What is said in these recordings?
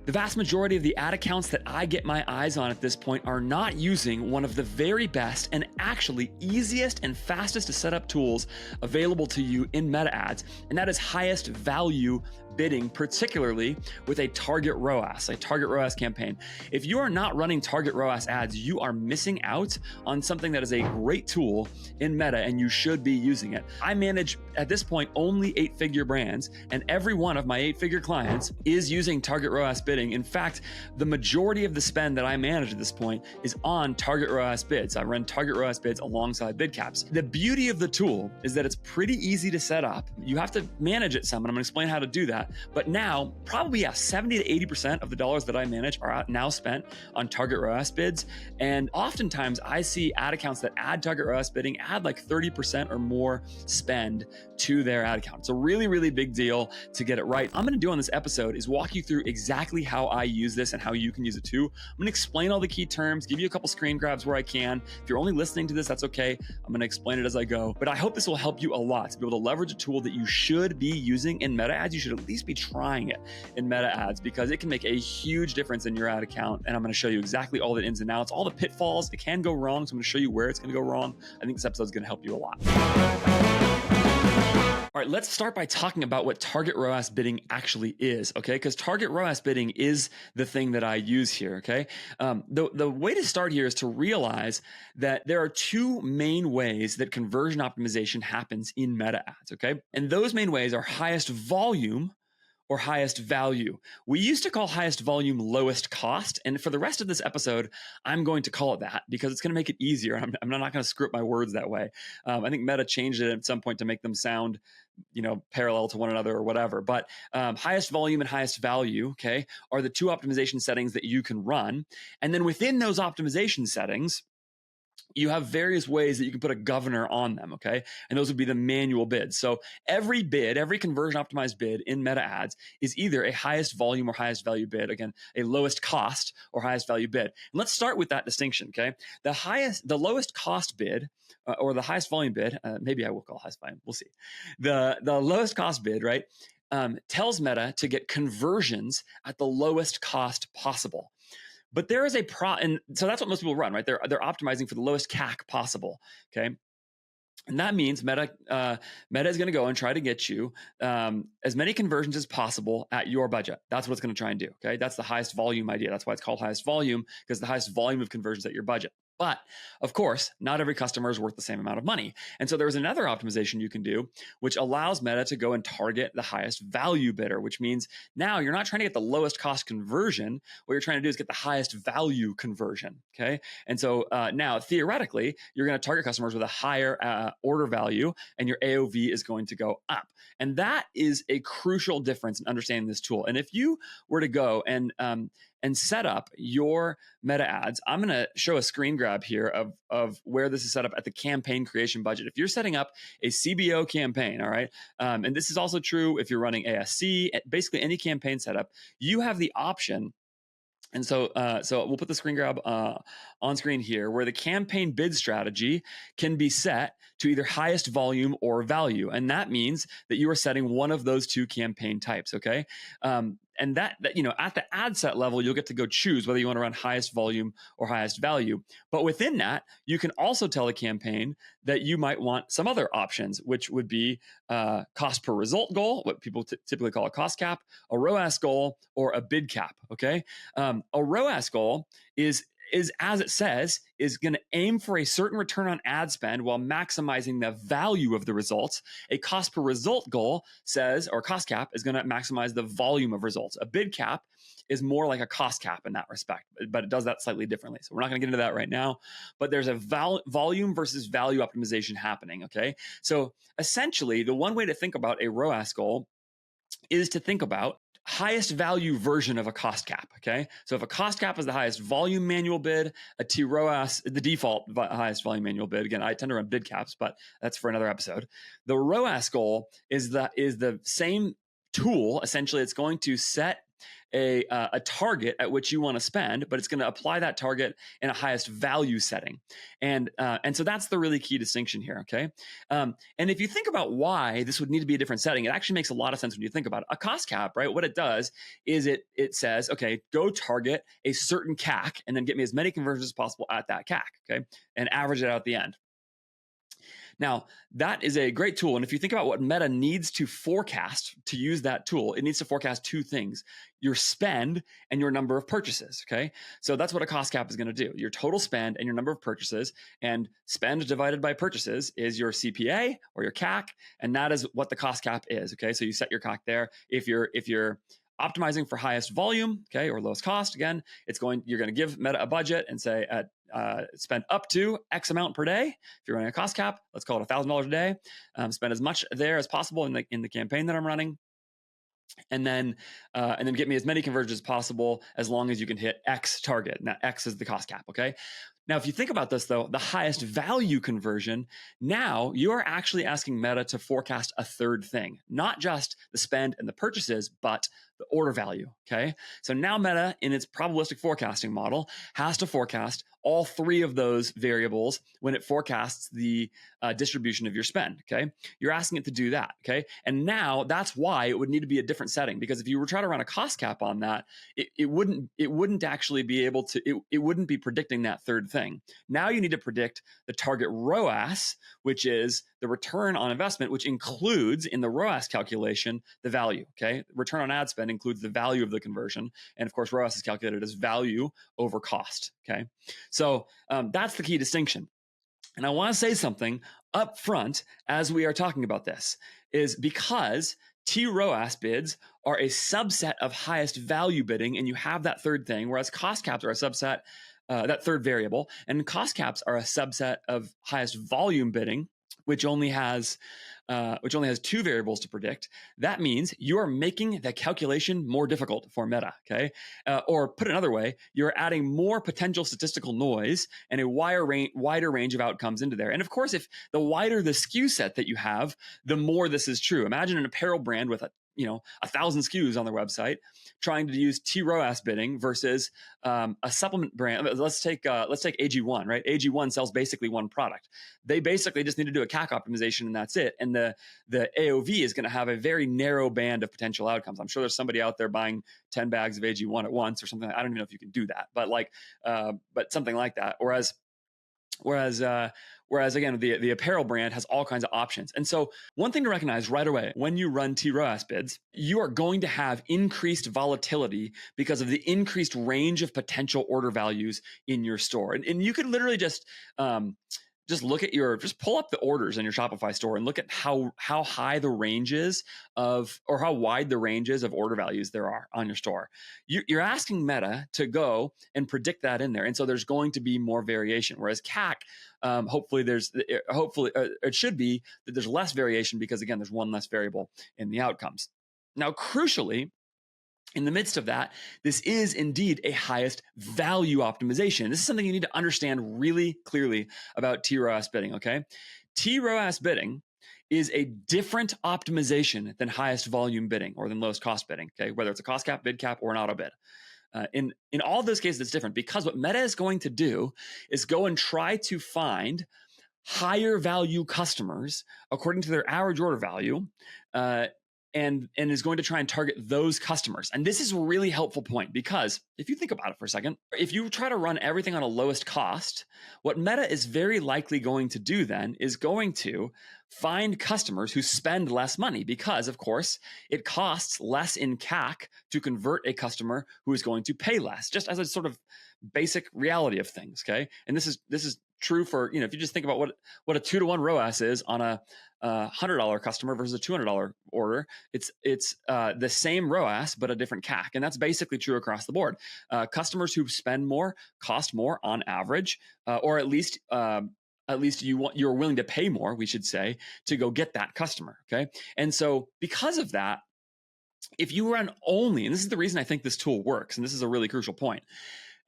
The vast majority of the ad accounts that I get my eyes on at this point are not using one of the very best and actually easiest and fastest to set up tools available to you in meta ads, and that is highest value bidding, particularly with a target ROAS campaign. If you are not running target ROAS ads, you are missing out on something that is a great tool in meta, and you should be using it. I manage at this point only 8-figure brands, and every one of my 8-figure clients is using target ROAS bidding. In fact, the majority of the spend that I manage at this point is on target ROAS bids. I run target ROAS bids alongside bid caps. The beauty of the tool is that it's pretty easy to set up. You have to manage it some, and I'm going to explain how to do that. But now, probably 70 to 80% of the dollars that I manage are now spent on target ROAS bids. And oftentimes I see ad accounts that add target ROAS bidding add like 30% or more spend to their ad account. It's a really, really big deal to get it right. I'm going to do on this episode is walk you through exactly how I use this and how you can use it too. I'm going to explain all the key terms, give you a couple screen grabs where I can. If you're only listening to this, that's okay. I'm going to explain it as I go. But I hope this will help you a lot to be able to leverage a tool that you should be using in meta ads. You should at least be trying it in meta ads because it can make a huge difference in your ad account. And I'm going to show you exactly all the ins and outs, all the pitfalls. It can go wrong. So I'm going to show you where it's going to go wrong. I think this episode is going to help you a lot. All right, let's start by talking about what target ROAS bidding actually is, okay? Because target ROAS bidding is the thing that I use here, okay? The way to start here is to realize that there are two main ways that conversion optimization happens in meta ads, okay? And those main ways are highest volume or highest value. We used to call highest volume lowest cost. And for the rest of this episode, I'm going to call it that because it's going to make it easier. I'm not going to screw up my words that way. I think Meta changed it at some point to make them sound, parallel to one another or whatever. But highest volume and highest value, okay, are the two optimization settings that you can run. And then within those optimization settings, you have various ways that you can put a governor on them, okay? And those would be the manual bids. So every bid, every conversion optimized bid in meta ads is either a highest volume or highest value bid. Again, a lowest cost or highest value bid. And let's start with that distinction, okay? The lowest cost bid or the highest volume bid, maybe I will call highest volume, we'll see. The lowest cost bid, right, tells Meta to get conversions at the lowest cost possible. But there is and so that's what most people run, right? They're optimizing for the lowest CAC possible, okay? And that means Meta is going to go and try to get you as many conversions as possible at your budget. That's what it's going to try and do, okay? That's the highest volume idea. That's why it's called highest volume, because the highest volume of conversions at your budget. But of course, not every customer is worth the same amount of money. And so there's another optimization you can do, which allows Meta to go and target the highest value bidder, which means now you're not trying to get the lowest cost conversion. What you're trying to do is get the highest value conversion, okay? And so now theoretically, you're going to target customers with a higher order value and your AOV is going to go up. And that is a crucial difference in understanding this tool. And if you were to go and set up your meta ads, I'm going to show a screen grab here of where this is set up at the campaign creation budget. If you're setting up a CBO campaign, all right, and this is also true if you're running ASC, basically any campaign setup, you have the option. And so we'll put the screen grab on screen here where the campaign bid strategy can be set to either highest volume or value. And that means that you are setting one of those two campaign types, okay? And that at the ad set level, you'll get to go choose whether you want to run highest volume or highest value. But within that, you can also tell the campaign that you might want some other options, which would be cost per result goal, what people typically call a cost cap, a ROAS goal, or a bid cap, okay? A ROAS goal is as it says, is going to aim for a certain return on ad spend while maximizing the value of the results. A cost per result goal says, or cost cap, is going to maximize the volume of results. A bid cap is more like a cost cap in that respect, but it does that slightly differently. So we're not going to get into that right now, but there's a volume versus value optimization happening, okay? So essentially, the one way to think about a ROAS goal is to think about highest value version of a cost cap, okay? So if a cost cap is the highest volume manual bid, a tROAS, the default highest volume manual bid, again, I tend to run bid caps, but that's for another episode. The ROAS goal is the same tool. Essentially, it's going to set a target at which you want to spend, but it's going to apply that target in a highest value setting. And so that's the really key distinction here, okay? And if you think about why this would need to be a different setting, it actually makes a lot of sense when you think about it. A cost cap, right? What it does is it says, okay, go target a certain CAC and then get me as many conversions as possible at that CAC, okay? And average it out at the end. Now, that is a great tool. And if you think about what Meta needs to forecast to use that tool, it needs to forecast two things: your spend and your number of purchases, okay? So that's what a cost cap is going to do: your total spend and your number of purchases. And spend divided by purchases is your CPA or your CAC, and that is what the cost cap is, okay? So you set your CAC there. If you're optimizing for highest volume, okay, or lowest cost, again, you're going to give Meta a budget and say spend up to X amount per day. If you're running a cost cap, let's call it $1,000 a day. Spend as much there as possible in the campaign that I'm running, and then get me as many conversions as possible as long as you can hit X target. Now, X is the cost cap, okay? Now, if you think about this, though, the highest value conversion, now you are actually asking Meta to forecast a third thing, not just the spend and the purchases, but the order value, okay? So now Meta, in its probabilistic forecasting model, has to forecast all three of those variables when it forecasts the distribution of your spend, okay? You're asking it to do that, okay? And now that's why it would need to be a different setting, because if you were trying to run a cost cap on that, it wouldn't actually be able to, it wouldn't be predicting that third thing. Now you need to predict the target ROAS, which is the return on investment, which includes in the ROAS calculation the value, okay? Return on ad spend includes the value of the conversion. And of course, ROAS is calculated as value over cost, okay? So that's the key distinction. And I want to say something up front as we are talking about this, is because tROAS bids are a subset of highest value bidding, and you have that third thing, whereas cost caps are a subset, that third variable, and cost caps are a subset of highest volume bidding, which only has two variables to predict. That means you are making the calculation more difficult for Meta, okay? Or put another way, you're adding more potential statistical noise and a wider range of outcomes into there. And of course, if the wider the SKU set that you have, the more this is true. Imagine an apparel brand with 1,000 SKUs on their website trying to use tROAS bidding versus a supplement brand. Let's take AG1, right? AG1 sells basically one product. They basically just need to do a CAC optimization and that's it. And the AOV is going to have a very narrow band of potential outcomes. I'm sure there's somebody out there buying 10 bags of AG1 at once or something. I don't even know if you can do that, but something like that. Whereas again, the apparel brand has all kinds of options. And so one thing to recognize right away, when you run tROAS bids, you are going to have increased volatility because of the increased range of potential order values in your store. And you could literally just pull up the orders in your Shopify store and look at how high the range is or how wide the range is of order values there are on your store. You're asking Meta to go and predict that in there. And so there's going to be more variation. Whereas CAC, hopefully it should be that there's less variation because again, there's one less variable in the outcomes. Now, crucially, in the midst of that, this is indeed a highest value optimization. This is something you need to understand really clearly about tROAS bidding, okay? tROAS bidding is a different optimization than highest volume bidding or than lowest cost bidding, okay? Whether it's a cost cap, bid cap, or an auto bid. In all of those cases, it's different because what Meta is going to do is go and try to find higher value customers according to their average order value, and is going to try and target those customers. And this is a really helpful point because if you think about it for a second, if you try to run everything on a lowest cost, what Meta is very likely going to do then is going to find customers who spend less money because, of course, it costs less in CAC to convert a customer who is going to pay less, just as a sort of basic reality of things, okay? And this is true for, if you just think about what a 2-to-1 ROAS is on a $100 customer versus a $200 order, it's the same ROAS but a different CAC, and that's basically true across the board. Customers who spend more cost more on average, or at least you're willing to pay more, we should say, to go get that customer. Okay, and so because of that, if you run only, and this is the reason I think this tool works, and this is a really crucial point.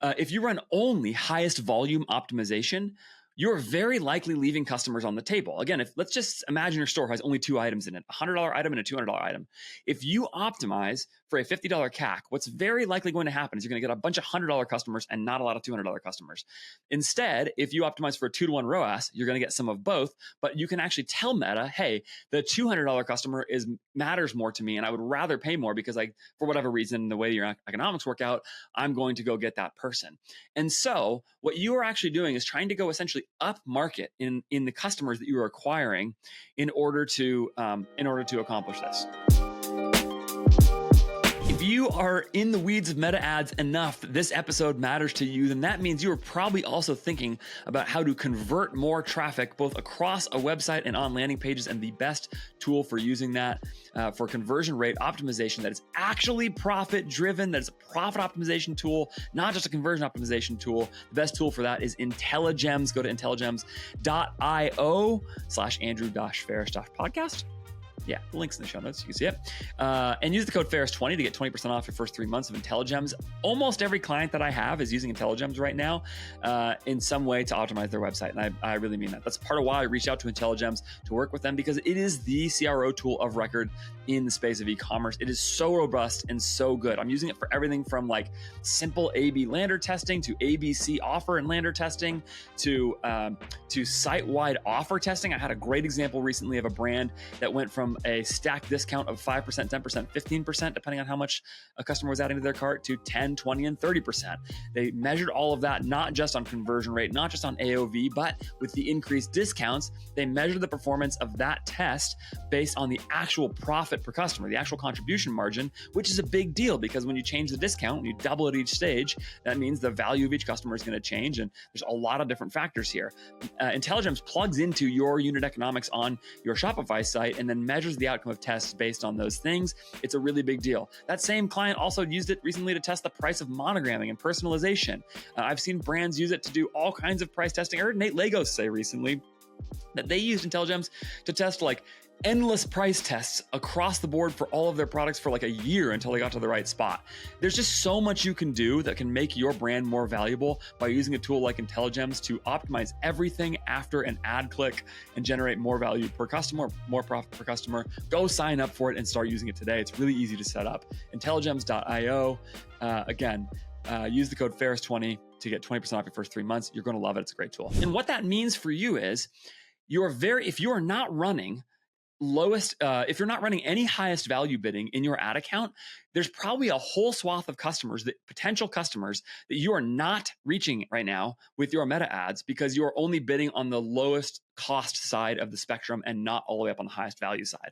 If you run only highest volume optimization, you're very likely leaving customers on the table. Again, let's just imagine your store has only 2 items in it, a $100 item and a $200 item. If you optimize for a $50 CAC, what's very likely going to happen is you're going to get a bunch of $100 customers and not a lot of $200 customers. Instead, if you optimize for a 2-to-1 ROAS, you're going to get some of both, but you can actually tell Meta, hey, the $200 customer matters more to me, and I would rather pay more because, for whatever reason, the way your economics work out, I'm going to go get that person. And so what you are actually doing is trying to go essentially up market in the customers that you are acquiring in order to accomplish this. If you are in the weeds of meta ads enough that this episode matters to you, then that means you are probably also thinking about how to convert more traffic both across a website and on landing pages, and the best tool for using that for conversion rate optimization that is actually profit driven, that is a profit optimization tool, not just a conversion optimization tool. The best tool for that is INTELLIGEMS. Go to intelligems.io/Andrew-Ferris.podcast. Yeah, the link's in the show notes. You can see it. And use the code Ferris20 to get 20% off your first 3 months of INTELLIGEMS. Almost every client that I have is using INTELLIGEMS right now in some way to optimize their website. And I really mean that. That's part of why I reached out to INTELLIGEMS to work with them, because it is the CRO tool of record in the space of e-commerce. It is so robust and so good. I'm using it for everything from simple A/B lander testing to ABC offer and lander testing to site-wide offer testing. I had a great example recently of a brand that went from a stacked discount of 5%, 10%, 15%, depending on how much a customer was adding to their cart, to 10, 20, and 30%. They measured all of that, not just on conversion rate, not just on AOV, but with the increased discounts, they measured the performance of that test based on the actual profit per customer, the actual contribution margin, which is a big deal because when you change the discount, when you double at each stage, that means the value of each customer is going to change. And there's a lot of different factors here. INTELLIGEMS plugs into your unit economics on your Shopify site and then measures the outcome of tests based on those things. It's a really big deal. That same client also used it recently to test the price of monogramming and personalization. I've seen brands use it to do all kinds of price testing. I heard Nate Lagos say recently that they used INTELLIGEMS to test endless price tests across the board for all of their products for a year until they got to the right spot. There's just so much you can do that can make your brand more valuable by using a tool like INTELLIGEMS to optimize everything after an ad click and generate more value per customer, more profit per customer. Go sign up for it and start using it today. It's really easy to set up. INTELLIGEMS.io. Use the code Ferris20 to get 20% off your first 3 months. You're going to love it. It's a great tool. And what that means for you is if you are not running if you're not running any highest value bidding in your ad account, there's probably a whole swath of potential customers that you are not reaching right now with your meta ads because you are only bidding on the lowest cost side of the spectrum and not all the way up on the highest value side.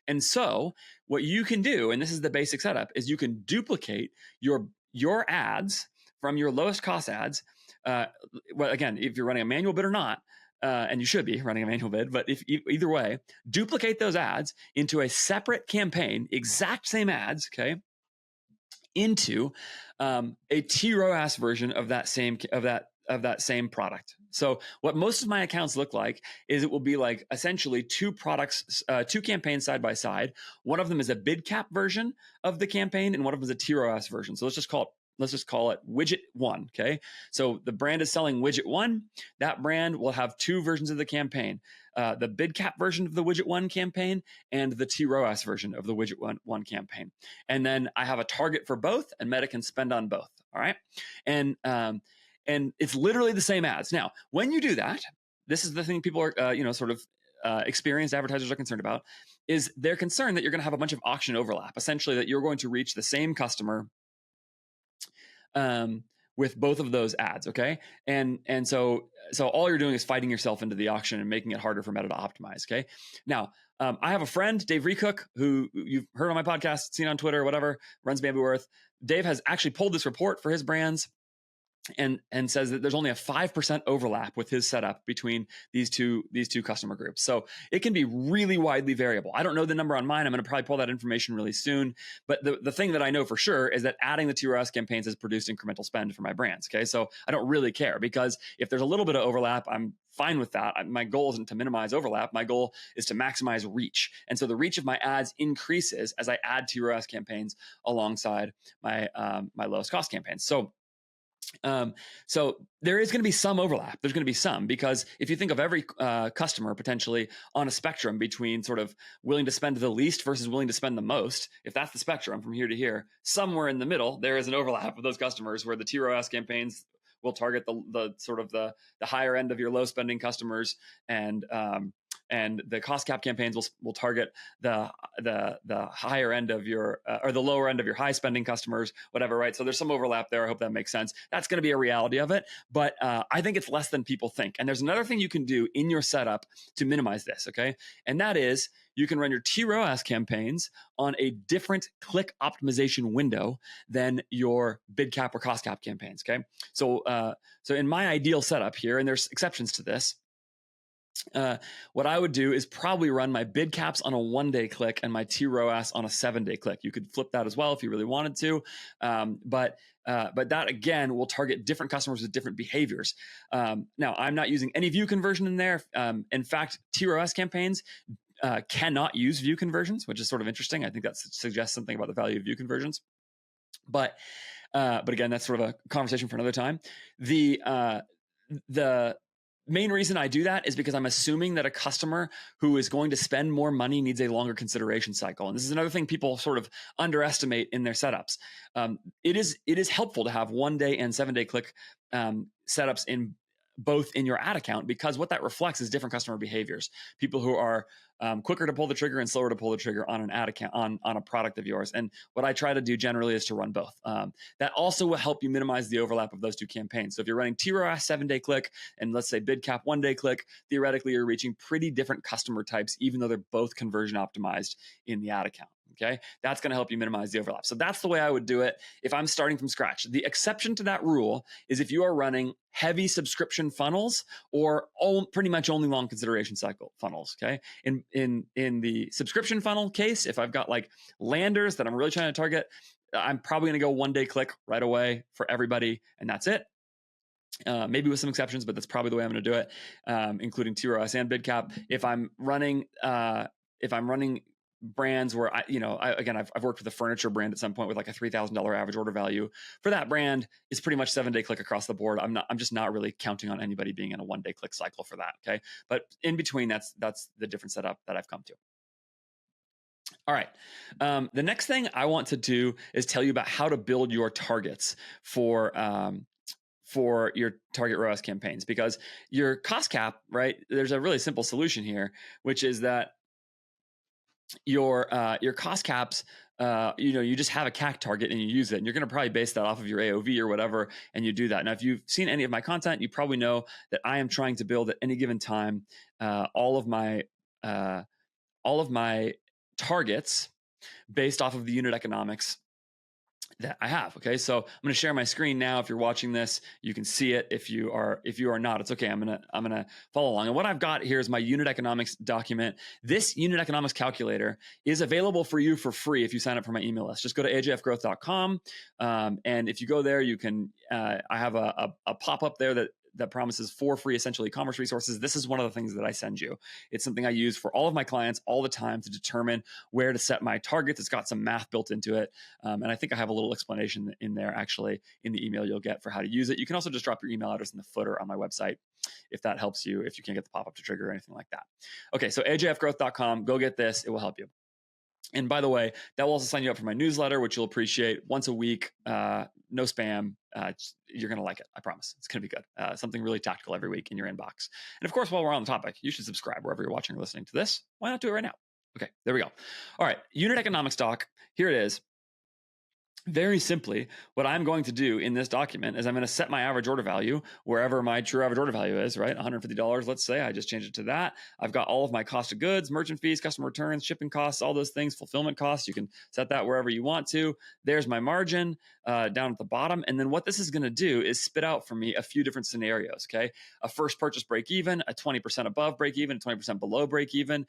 And so what you can do, and this is the basic setup, is you can duplicate your ads from your lowest cost ads. Again, if you're running a manual bid or not, and you should be running a manual bid, but either way, duplicate those ads into a separate campaign, exact same ads, okay, into a tROAS version of that same product. So what most of my accounts look like is it will be essentially two campaigns side by side. One of them is a bid cap version of the campaign, and one of them is a tROAS version. So let's just call it widget 1. Okay. So the brand is selling widget 1. That brand will have two versions of the campaign, the bid cap version of the widget 1 campaign and the tROAS version of the widget 1 campaign. And then I have a target for both, and Meta can spend on both. All right. And it's literally the same ads. Now, when you do that, this is the thing people are, experienced advertisers are concerned about, is they're concerned that you're going to have a bunch of auction overlap, essentially that you're going to reach the same customer with both of those ads, okay? And so all you're doing is fighting yourself into the auction and making it harder for Meta to optimize, okay? Now, I have a friend, Dave Recook, who you've heard on my podcast, seen on Twitter, whatever, runs Bambooworth. Dave has actually pulled this report for his brands and says that there's only a 5% overlap with his setup between these two customer groups. So it can be really widely variable. I don't know the number on mine. I'm going to probably pull that information really soon. But the thing that I know for sure is that adding the tROAS campaigns has produced incremental spend for my brands. Okay. So I don't really care, because if there's a little bit of overlap, I'm fine with that. My goal isn't to minimize overlap. My goal is to maximize reach. And so the reach of my ads increases as I add tROAS campaigns alongside my lowest cost campaigns. So So there is going to be some overlap. There's going to be some, because if you think of every customer potentially on a spectrum between sort of willing to spend the least versus willing to spend the most, if that's the spectrum from here to here, somewhere in the middle, there is an overlap of those customers where the tROAS campaigns will target the sort of the higher end of your low spending customers, and the cost cap campaigns will target the higher end of your or the lower end of your high spending customers, whatever, right? So there's some overlap there. I hope that makes sense. That's going to be a reality of it, but I think it's less than people think. And there's another thing you can do in your setup to minimize this, okay? And that is you can run your tROAS campaigns on a different click optimization window than your bid cap or cost cap campaigns, okay? So in my ideal setup here, and there's exceptions to this, what I would do is probably run my bid caps on a 1-day click and my tROAS on a 7-day click. You could flip that as well if you really wanted to, but that again will target different customers with different behaviors. Now, I'm not using any view conversion in there. In fact, tROAS campaigns cannot use view conversions, which is sort of interesting. I think that suggests something about the value of view conversions. But again, that's sort of a conversation for another time. The main reason I do that is because I'm assuming that a customer who is going to spend more money needs a longer consideration cycle. And this is another thing people sort of underestimate in their setups. It is helpful to have 1-day and 7-day click setups in both in your ad account, because what that reflects is different customer behaviors. People who are quicker to pull the trigger and slower to pull the trigger on an ad account, on a product of yours. And what I try to do generally is to run both. That also will help you minimize the overlap of those two campaigns. So if you're running tROAS 7-day click and let's say bid cap 1-day click, theoretically you're reaching pretty different customer types, even though they're both conversion optimized in the ad account. Okay, that's going to help you minimize the overlap. So that's the way I would do it if I'm starting from scratch. The exception to that rule is if you are running heavy subscription funnels or pretty much only long consideration cycle funnels. Okay, in the subscription funnel case, if I've got like landers that I'm really trying to target, I'm probably going to go 1-day click right away for everybody, and that's it. Maybe with some exceptions, but that's probably the way I'm going to do it, including tROAS and bid cap. If I'm running brands where I've worked with a furniture brand at some point with like a $3,000 average order value. For that brand, it's pretty much 7-day click across the board. I'm just not really counting on anybody being in a 1-day click cycle for that. Okay, but in between, that's the different setup that I've come to. All right. The next thing I want to do is tell you about how to build your targets for your target ROAS campaigns, because your cost cap, right? There's a really simple solution here, which is that your cost caps, you just have a CAC target and you use it, and you're going to probably base that off of your AOV or whatever, and you do that. Now, if you've seen any of my content, you probably know that I am trying to build at any given time all of my targets based off of the unit economics that I have. Okay, so I'm going to share my screen now. If you're watching this, you can see it. If you are not, it's okay. I'm gonna follow along. And what I've got here is my unit economics document. This unit economics calculator is available for you for free if you sign up for my email list. Just go to ajfgrowth.com, and if you go there, you can. I have a pop up there that promises 4 free essential e-commerce resources. This is one of the things that I send you. It's something I use for all of my clients all the time to determine where to set my targets. It's got some math built into it. And I think I have a little explanation in there actually in the email you'll get for how to use it. You can also just drop your email address in the footer on my website if that helps you, if you can't get the pop-up to trigger or anything like that. Okay, so ajfgrowth.com, go get this. It will help you. And by the way, that will also sign you up for my newsletter, which you'll appreciate once a week. No spam. You're going to like it. I promise. It's going to be good. Something really tactical every week in your inbox. And of course, while we're on the topic, you should subscribe wherever you're watching or listening to this. Why not do it right now? Okay, there we go. All right, unit economics doc. Here it is. Very simply, what I'm going to do in this document is I'm going to set my average order value wherever my true average order value is, right? $150, let's say. I just changed it to that. I've got all of my cost of goods, merchant fees, customer returns, shipping costs, all those things, fulfillment costs. You can set that wherever you want to. There's my margin down at the bottom. And then what this is going to do is spit out for me a few different scenarios, okay? A first purchase break even, a 20% above break even, 20% below break even.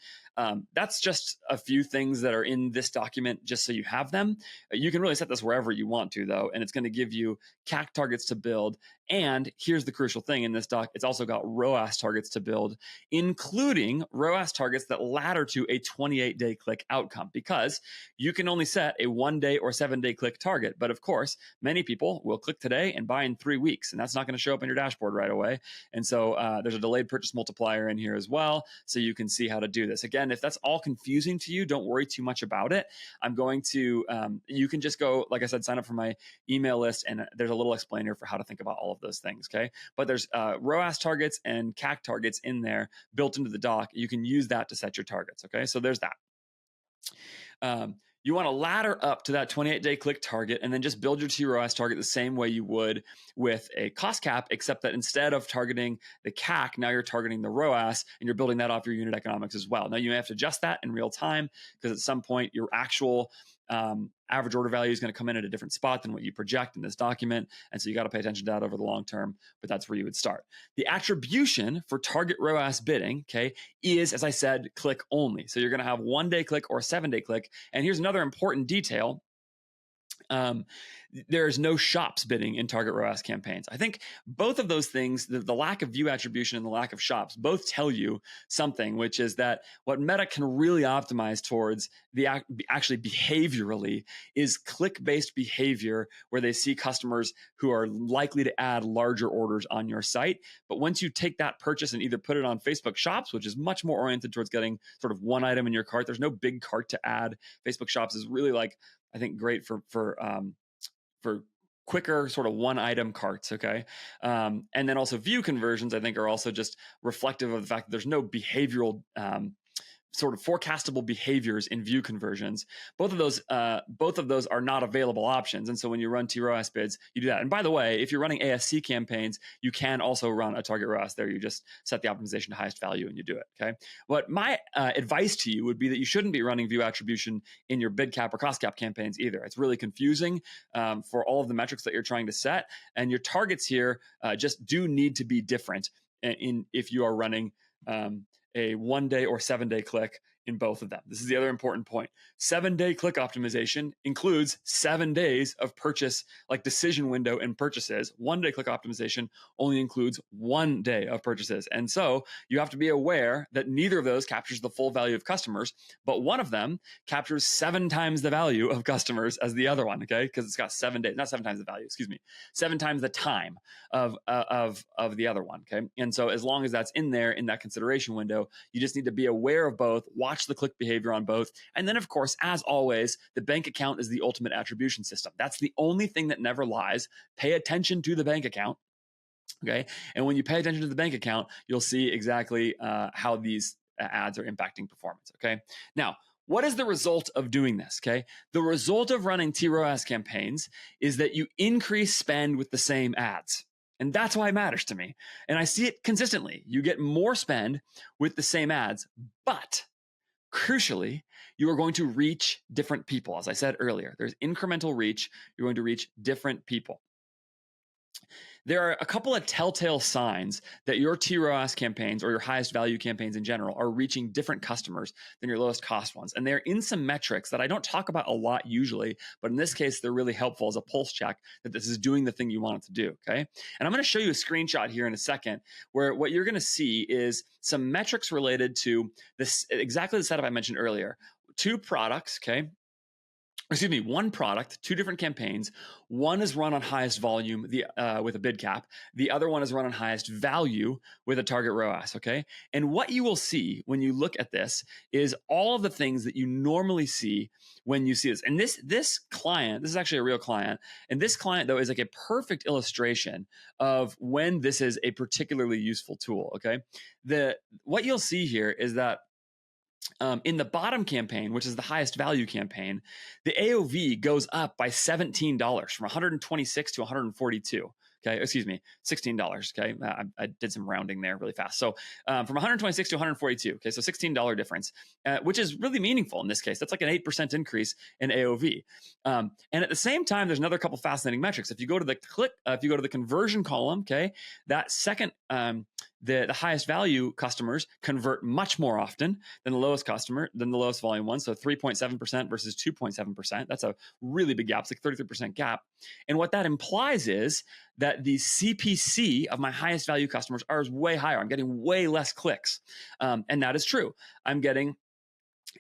That's just a few things that are in this document just so you have them. You can really set this wherever you want to, though, and it's going to give you CAC targets to build. And here's the crucial thing in this doc. It's also got ROAS targets to build, including ROAS targets that ladder to a 28-day click outcome, because you can only set a 1-day or 7-day click target. But of course, many people will click today and buy in 3 weeks, and that's not going to show up in your dashboard right away. And so there's a delayed purchase multiplier in here as well, so you can see how to do this. Again, if that's all confusing to you, don't worry too much about it. I'm going to, you can just go, like I said, sign up for my email list, and there's a little explainer for how to think about all of those things, okay? But there's ROAS targets and CAC targets in there built into the doc. You can use that to set your targets, okay? So there's that. You want to ladder up to that 28-day click target and then just build your tROAS target the same way you would with a cost cap, except that instead of targeting the CAC, now you're targeting the ROAS, and you're building that off your unit economics as well. Now, you may have to adjust that in real time, because at some point your actual average order value is going to come in at a different spot than what you project in this document. And so you got to pay attention to that over the long term, but that's where you would start. The attribution for target ROAS bidding, okay, is, as I said, click only. So you're going to have 1-day click or 7-day click. And here's another important detail. There's no shops bidding in target ROAS campaigns. I think both of those things, the lack of view attribution and the lack of shops, both tell you something, which is that what Meta can really optimize towards actually behaviorally is click-based behavior, where they see customers who are likely to add larger orders on your site. But once you take that purchase and either put it on Facebook Shops, which is much more oriented towards getting sort of one item in your cart, there's no big cart to add. Facebook Shops is really, like, I think, great for quicker sort of one item carts. Okay. And then also view conversions, I think, are also just reflective of the fact that there's no behavioral sort of forecastable behaviors in view conversions. Both of those are not available options. And so when you run tROAS bids, you do that. And by the way, if you're running ASC campaigns, you can also run a target ROAS there. You just set the optimization to highest value and you do it. Okay. But my advice to you would be that you shouldn't be running view attribution in your bid cap or cost cap campaigns either. It's really confusing for all of the metrics that you're trying to set. And your targets here just do need to be different if you are running a 1-day or 7-day click in both of them. This is the other important point. 7-day click optimization includes 7 days of purchase, like decision window and purchases. 1-day click optimization only includes 1 day of purchases. And so you have to be aware that neither of those captures the full value of customers, but one of them captures 7 times the value of customers as the other one, okay? Because it's got 7 days, not 7 times the value, excuse me, 7 times the time of the other one, okay? And so as long as that's in there in that consideration window, you just need to be aware of both, watch the click behavior on both. And then, of course, as always, the bank account is the ultimate attribution system. That's the only thing that never lies. Pay attention to the bank account. Okay. And when you pay attention to the bank account, you'll see exactly how these ads are impacting performance. Okay. Now, what is the result of doing this? Okay. The result of running tROAS campaigns is that you increase spend with the same ads. And that's why it matters to me. And I see it consistently. You get more spend with the same ads, but crucially, you are going to reach different people. As I said earlier, there's incremental reach. You're going to reach different people. There are a couple of telltale signs that your tROAS campaigns or your highest value campaigns in general are reaching different customers than your lowest cost ones. And they're in some metrics that I don't talk about a lot usually, but in this case, they're really helpful as a pulse check that this is doing the thing you want it to do, okay? And I'm going to show you a screenshot here in a second where what you're going to see is some metrics related to this, exactly the setup I mentioned earlier. 2 products, okay? Excuse me, 1 product, 2 different campaigns. One is run on highest volume with a bid cap. The other one is run on highest value with a target ROAS, okay? And what you will see when you look at this is all of the things that you normally see when you see this. And this client, this is actually a real client. And this client, though, is like a perfect illustration of when this is a particularly useful tool, okay? What you'll see here is that in the bottom campaign, which is the highest value campaign, the AOV goes up by $17 from 126 to 142. Okay, excuse me, $16. Okay, I did some rounding there really fast. So from 126 to 142. Okay, so $16 difference, which is really meaningful in this case. That's like an 8% increase in AOV. And at the same time, there's another couple fascinating metrics. If you go to the if you go to the conversion column, okay, that second, the highest value customers convert much more often than the lowest volume one. So 3.7% versus 2.7%. That's a really big gap. It's like 33% gap. And what that implies is that the CPC of my highest value customers are way higher. I'm getting way less clicks. And that is true. I'm getting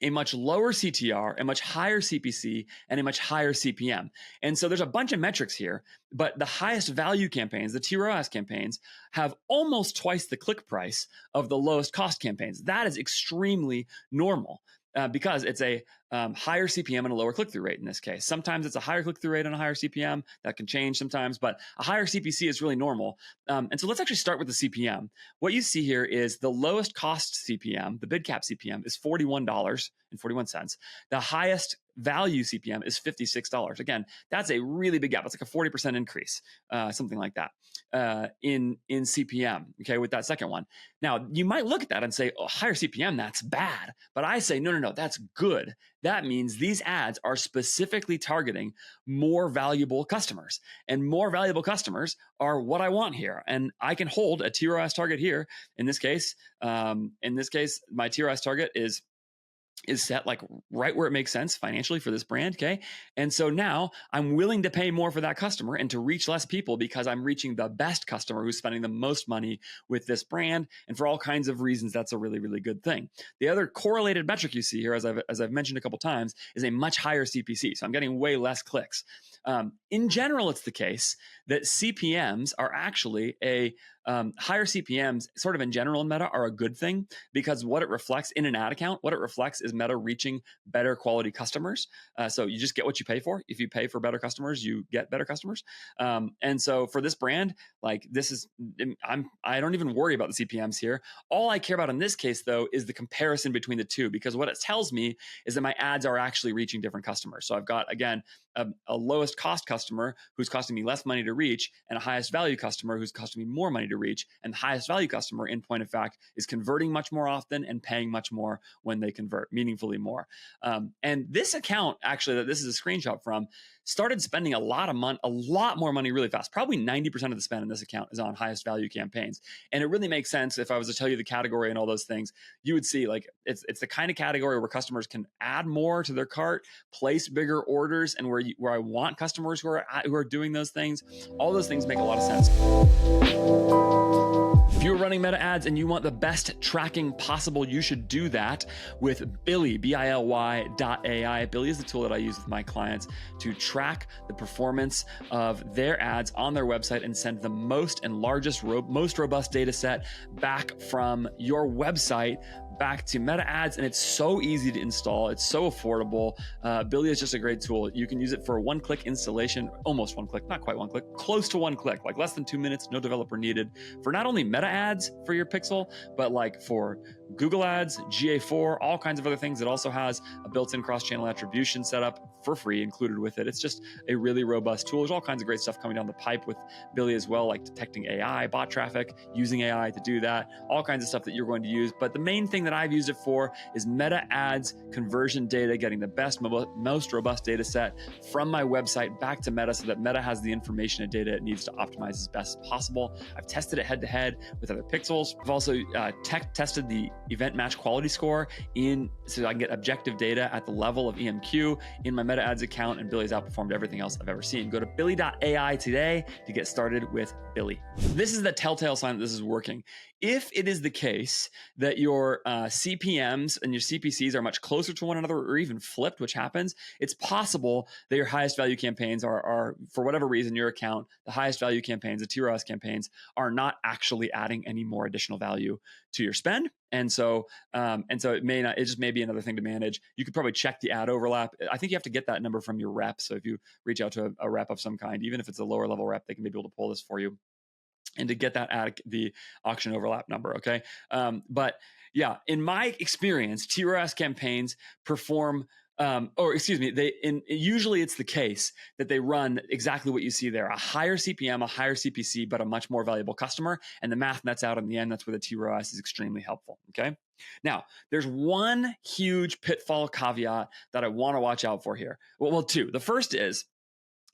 a much lower CTR, a much higher CPC, and a much higher CPM. And so there's a bunch of metrics here, but the highest value campaigns, the tROAS campaigns, have almost twice the click price of the lowest cost campaigns. That is extremely normal. Because it's a higher CPM and a lower click-through rate in this case. Sometimes it's a higher click-through rate and a higher CPM. That can change sometimes, but a higher CPC is really normal. And so let's actually start with the CPM. What you see here is the lowest cost CPM, the bid cap CPM, is $41.41. The highest value CPM is $56. Again, that's a really big gap. It's like a 40% increase, something like that, in CPM, okay, with that second one. Now, you might look at that and say, oh, higher CPM, that's bad. But I say, no, that's good. That means these ads are specifically targeting more valuable customers. And more valuable customers are what I want here. And I can hold a tROAS target here. In this case, my tROAS target is set like right where it makes sense financially for this brand. Okay. And so now I'm willing to pay more for that customer and to reach less people because I'm reaching the best customer who's spending the most money with this brand. And for all kinds of reasons, that's a really, really good thing. The other correlated metric you see here, as I've mentioned a couple times, is a much higher CPC. So I'm getting way less clicks. In general, it's the case that CPMs are actually higher CPMs sort of in general in Meta are a good thing because what it reflects in an ad account, what it reflects is Meta reaching better quality customers. So you just get what you pay for. If you pay for better customers, you get better customers. And so for this brand, like I don't even worry about the CPMs here. All I care about in this case though, is the comparison between the two, because what it tells me is that my ads are actually reaching different customers. So I've got, again, a lowest cost customer who's costing me less money to reach and a highest value customer who's costing me more money to reach. And the highest value customer, in point of fact, is converting much more often and paying much more when they convert, meaningfully more. And this account, actually, that this is a screenshot from, started spending a lot more money really fast. Probably 90% of the spend in this account is on highest value campaigns. And it really makes sense. If I was to tell you the category and all those things, you would see like it's the kind of category where customers can add more to their cart, place bigger orders, and where I want customers who are doing those things. All those things make a lot of sense. If you're running Meta ads and you want the best tracking possible, you should do that with Bily, Bily.ai. Bily is the tool that I use with my clients to track the performance of their ads on their website and send the most and largest, most robust data set back from your website back to Meta ads. And it's so easy to install. It's so affordable. Bily is just a great tool. You can use it for a one-click installation, almost one click, not quite one click, close to one click, like less than 2 minutes, no developer needed, for not only Meta ads for your pixel, but like for Google ads, GA4, all kinds of other things. It also has a built-in cross-channel attribution setup for free included with it. It's just a really robust tool. There's all kinds of great stuff coming down the pipe with Bily as well, like detecting AI, bot traffic, using AI to do that, all kinds of stuff that you're going to use. But the main thing that I've used it for is Meta ads conversion data, getting the best, most robust data set from my website back to Meta so that Meta has the information and data it needs to optimize as best as possible. I've tested it head-to-head with other pixels. I've also tested the event match quality score so I can get objective data at the level of EMQ in my Meta ads account, and Bily's outperformed everything else I've ever seen. Go to Bily.ai today to get started with Bily. This is the telltale sign that this is working. If it is the case that your CPMs and your CPCs are much closer to one another, or even flipped, which happens, it's possible that your highest value campaigns are for whatever reason, your account, the highest value campaigns, the tROAS campaigns, are not actually adding any more additional value to your spend. And so it just may be another thing to manage. You could probably check the ad overlap. I think you have to get that number from your rep. So if you reach out to a rep of some kind, even if it's a lower level rep, they can be able to pull this for you and to get that the auction overlap number. Okay. But yeah, in my experience, tROAS campaigns perform or excuse me, usually it's the case that they run exactly what you see there: a higher CPM, a higher CPC, but a much more valuable customer. And the math nets out in the end. That's where the tROAS is extremely helpful. Okay. Now, there's one huge pitfall caveat that I want to watch out for here. Well, two. The first is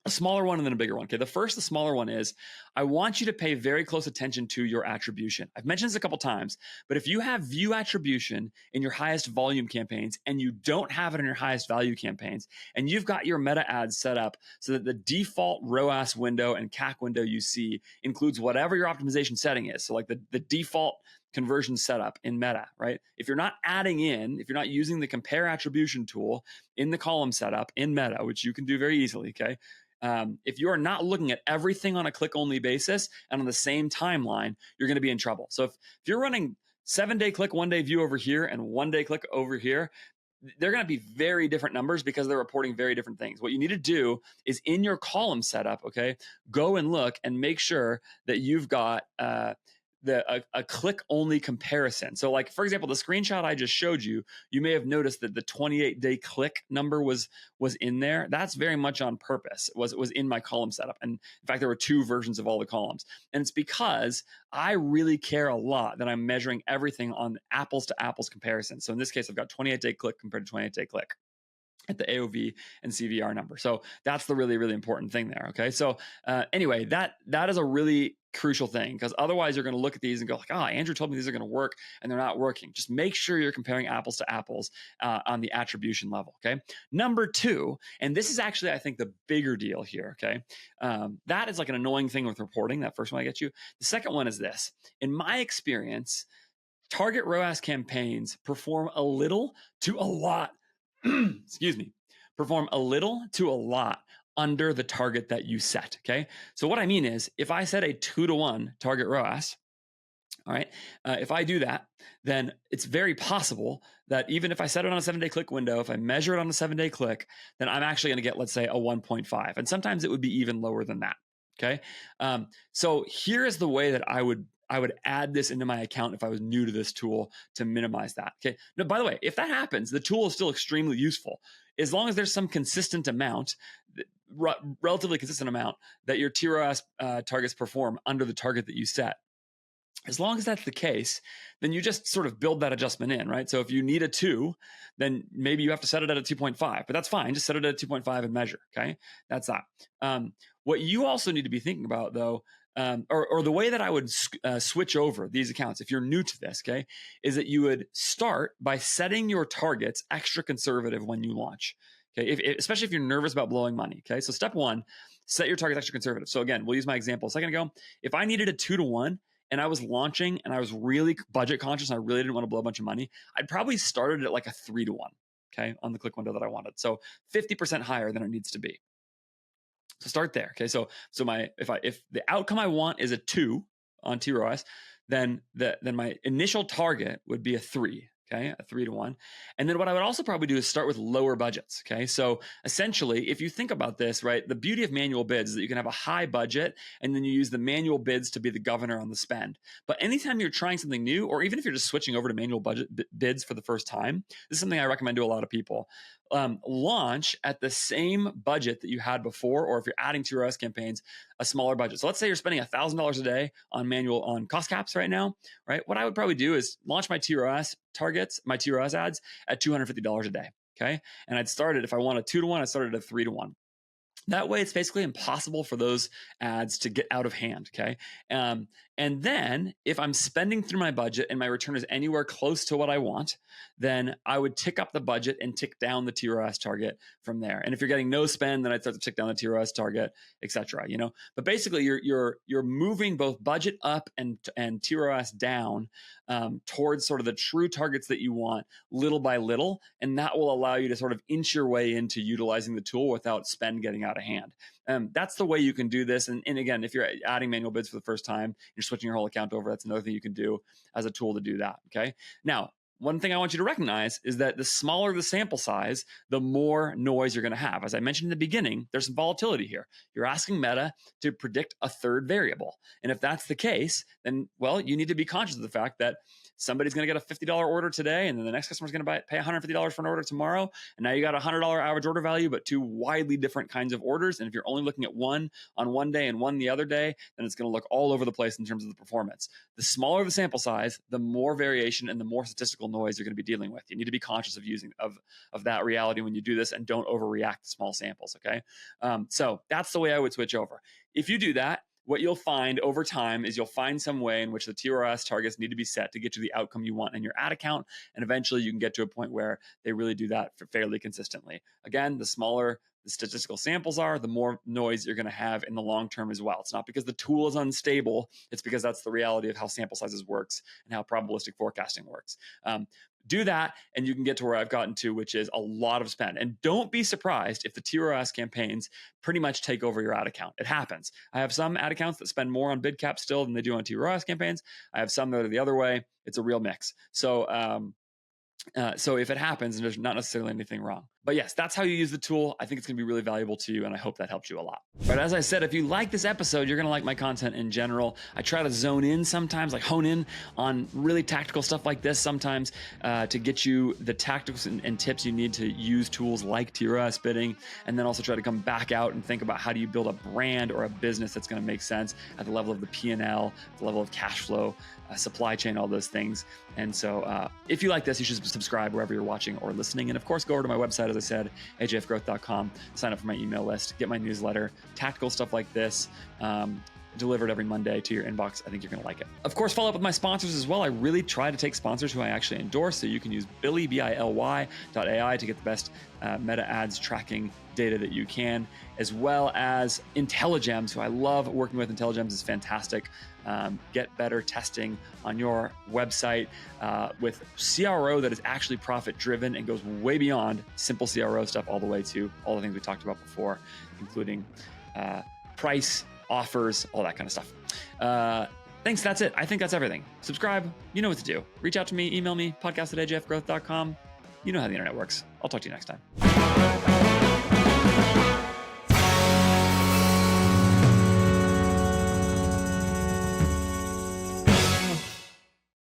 a smaller one and then a bigger one. Okay. The smaller one is I want you to pay very close attention to your attribution. I've mentioned this a couple times, but if you have view attribution in your highest volume campaigns and you don't have it in your highest value campaigns, and you've got your meta ads set up so that the default ROAS window and CAC window you see includes whatever your optimization setting is. So like the default conversion setup in meta, right? If you're not if you're not using the compare attribution tool in the column setup in meta, which you can do very easily, okay? If you are not looking at everything on a click-only basis and on the same timeline, you're going to be in trouble. So if you're running 7-day click, 1-day view over here and 1-day click over here, they're going to be very different numbers because they're reporting very different things. What you need to do is in your column setup, okay, go and look and make sure that you've got a click-only comparison. So like, for example, the screenshot I just showed you, you may have noticed that the 28-day click number was in there. That's very much on purpose. It was in my column setup. And in fact, there were 2 versions of all the columns. And it's because I really care a lot that I'm measuring everything on apples to apples comparison. So in this case, I've got 28-day click compared to 28-day click at the AOV and CVR number. So that's the really, really important thing there. Okay. So anyway, that is a really crucial thing, because otherwise you're going to look at these and go like, Andrew told me these are going to work and they're not working. Just make sure you're comparing apples to apples on the attribution level. Okay. Number 2, and this is actually, I think, the bigger deal here. Okay. That is like an annoying thing with reporting. That first one I get you. The second one is this. In my experience, target ROAS campaigns perform a little to a lot perform a little to a lot under the target that you set. Okay. So what I mean is, if I set a 2-to-1 target ROAS, all right, if I do that, then it's very possible that even if I set it on a 7-day click window, if I measure it on a 7-day click, then I'm actually going to get, let's say, a 1.5. And sometimes it would be even lower than that. Okay. So here is the way that I would add this into my account if I was new to this tool to minimize that. Okay. Now, by the way, if that happens, the tool is still extremely useful as long as there's some consistent amount, relatively consistent amount that your tROAS targets perform under the target that you set. As long as that's the case, then you just sort of build that adjustment in, right? So if you need a 2, then maybe you have to set it at a 2.5, but that's fine. Just set it at a 2.5 and measure. Okay. That's that. What you also need to be thinking about, though, or the way that I would switch over these accounts, if you're new to this, okay, is that you would start by setting your targets extra conservative when you launch. Okay, especially if you're nervous about blowing money. Okay, so step 1, set your targets extra conservative. So again, we'll use my example a second ago. If I needed a 2-to-1 and I was launching and I was really budget conscious and I really didn't want to blow a bunch of money, I'd probably started at like a 3-to-1. Okay, on the click window that I wanted, so 50% higher than it needs to be. So start there. Okay. So if the outcome I want is a 2 on tROAS, then my initial target would be a 3. Okay, a 3-to-1. And then what I would also probably do is start with lower budgets. Okay, so essentially, if you think about this, right, the beauty of manual bids is that you can have a high budget and then you use the manual bids to be the governor on the spend. But anytime you're trying something new, or even if you're just switching over to manual budget bids for the first time, this is something I recommend to a lot of people. Launch at the same budget that you had before, or if you're adding to ROAS campaigns, a smaller budget. So let's say you're spending $1,000 a day on cost caps right now, right? What I would probably do is launch my tROAS targets, my tROAS ads at $250 a day. Okay. And I'd started, if I want a 2-to-1, I started at a 3-to-1. That way, it's basically impossible for those ads to get out of hand, okay? And then if I'm spending through my budget and my return is anywhere close to what I want, then I would tick up the budget and tick down the tROAS target from there. And if you're getting no spend, then I'd start to tick down the tROAS target, et cetera, you know? But basically, you're moving both budget up and tROAS down towards sort of the true targets that you want little by little. And that will allow you to sort of inch your way into utilizing the tool without spend getting out of hand. That's the way you can do this. And again, if you're adding manual bids for the first time, you're switching your whole account over, that's another thing you can do as a tool to do that. Okay. Now, one thing I want you to recognize is that the smaller the sample size, the more noise you're going to have. As I mentioned in the beginning, there's some volatility here. You're asking Meta to predict a third variable. And if that's the case, then, well, you need to be conscious of the fact that somebody's going to get a $50 order today, and then the next customer's going to pay $150 for an order tomorrow. And now you got a $100 average order value, but two widely different kinds of orders. And if you're only looking at one on one day and one the other day, then it's going to look all over the place in terms of the performance. The smaller the sample size, the more variation and the more statistical noise you're going to be dealing with. You need to be conscious of that reality when you do this, and don't overreact to small samples, okay? So that's the way I would switch over. If you do that, what you'll find over time is you'll find some way in which the tROAS targets need to be set to get you the outcome you want in your ad account. And eventually you can get to a point where they really do that fairly consistently. Again, the smaller the statistical samples are, the more noise you're going to have in the long term as well. It's not because the tool is unstable. It's because that's the reality of how sample sizes works and how probabilistic forecasting works. Do that, and you can get to where I've gotten to, which is a lot of spend. And don't be surprised if the tROAS campaigns pretty much take over your ad account. It happens. I have some ad accounts that spend more on bid cap still than they do on tROAS campaigns. I have some that are the other way. It's a real mix. So if it happens, there's not necessarily anything wrong. But yes, that's how you use the tool. I think it's going to be really valuable to you, and I hope that helped you a lot. But as I said, if you like this episode, you're going to like my content in general. I try to zone in sometimes, like hone in on really tactical stuff like this sometimes to get you the tactics and tips you need to use tools like tROAS bidding, and then also try to come back out and think about how do you build a brand or a business that's going to make sense at the level of the P&L, the level of cash flow, supply chain, all those things. And so if you like this, you should subscribe wherever you're watching or listening. And of course, go over to my website, as I said, ajfgrowth.com, sign up for my email list, get my newsletter, tactical stuff like this, delivered every Monday to your inbox. I think you're going to like it. Of course, follow up with my sponsors as well. I really try to take sponsors who I actually endorse. So you can use Bily, Bily.ai to get the best meta ads tracking data that you can, as well as INTELLIGEMS, who I love working with. INTELLIGEMS is fantastic. Get better testing on your website with CRO that is actually profit driven and goes way beyond simple CRO stuff all the way to all the things we talked about before, including price, offers, all that kind of stuff. Thanks. That's it. I think that's everything. Subscribe. You know what to do. Reach out to me, email me, podcast@ajfgrowth.com. You know how the internet works. I'll talk to you next time.